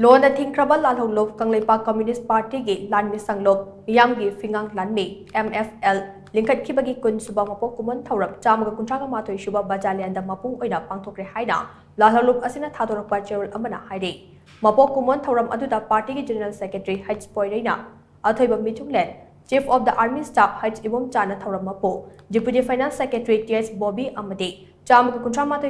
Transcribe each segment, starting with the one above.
Loan the thingkhraba lalhoulup Kangleipak Communist Party gi Laanmi Sanglup Meeyam gi Fingang Laanmee MFL Lingkhatkhibagi Suba Mapok Kumon Thouram Shuba Battalion the mapung oina Pangthokhre haina lalhoulup asina thadorakpa cherol amana hairi Mapok Kumon Thouram aduda party gi General Secretary H. Poirina Athoiba Mitunglen Chief of the Army Staff H. Ibom Chana Thouram Mapo Deputy Finance Secretary T.S. Bobby Amade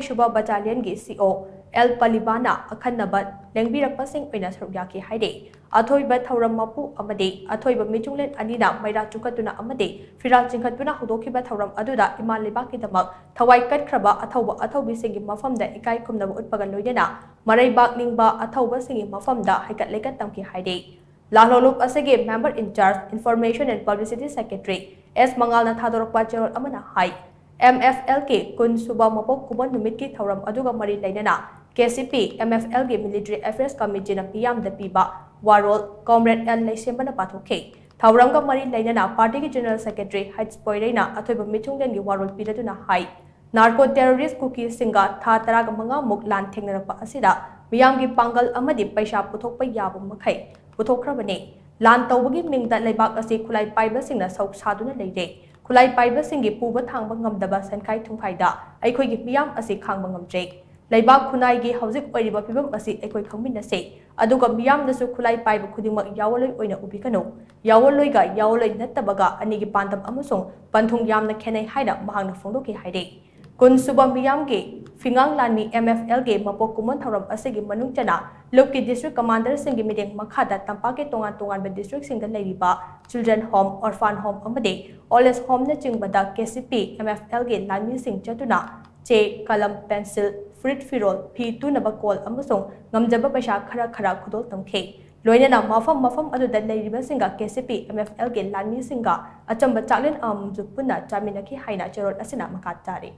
Shuba Battalion gi CO El Palibana Akhannabat Lengbirakpa Sing oina Sarugyaki hairi Athoiba Thouram Mapu Amade Athoiba Mitunglen Anina Maira Chukatuna Amade Firal Chingkhatuna Hudokhiba Thouram Aduda Iman Lebakidamak Thawai Katkraba Athobi Singi Mafamda Ikai Kumnaba Utpaga Loidena Maraibak Ningba Athoba Singi Mafamda Haikat Lekat Tamki hairi Lalhoulup asege Member in Charge Information and Publicity Secretary S. Mangalna thadorakpa cherol amana hai MFL ke Suba Mapok Kumon Numitki Thouram Aduga Mari Lainana KCP MFL ke Military Affairs Committee na Meeyam the Piba Warol Comrade L. Laisembana Pathokhe Thouram ka Mari Lainana Party ke General Secretary H. Poirina Athoiba Mitunglen ki Warol Pidatuna hai Narco terrorist cookie singa tha taraga manga muk lan thengnarakpa asida Meeyam ki Pangal amadi paisa puthokpa yabu makhai Puthokhrabane Lan Tawbagi Mingda Laibak asi Khulai Paiba Singna Sauk Saduna Leide Khulai Paiba Singi Puba Thangba Ngamdaba Sankai Thungphaida Aikhoigi Meeyam asi Khangba Ngamjai Laibak Khunai gi Hauzik Oiriba Pibam asi Aikoi Khangminase Aduga Meeyam nasu Khulai Paiba Khudingmak Yawaloi oina ubikano Yawaloi ga Yawaloi nattabaga anigi pandam amasung Panthung yamna khenai haida mahangna phongdoki haide Suba Meeyam ge Fingang Laanmee MFL ge Mapok Kumon Thouram asegi manung chana Lupki District Commander Singi Mideng Makhada Tampake Tongan District Singda Leiriba Children Home, Orphan Home Amade Oles Home na Chingbada KCP MFL ge Laanmi Sing Chatuna Che Kalam Pencil Fruit Firol P2 Nabakol Amasung Ngamjaba Paisa Khara Khudol Tamkhe Loinana Mafam Aduda Leiriba Singa KCP MFL ge Laanmi Singa Achamba Chaklin Jupuna Chaminaki Haina Cherol Asina Makatari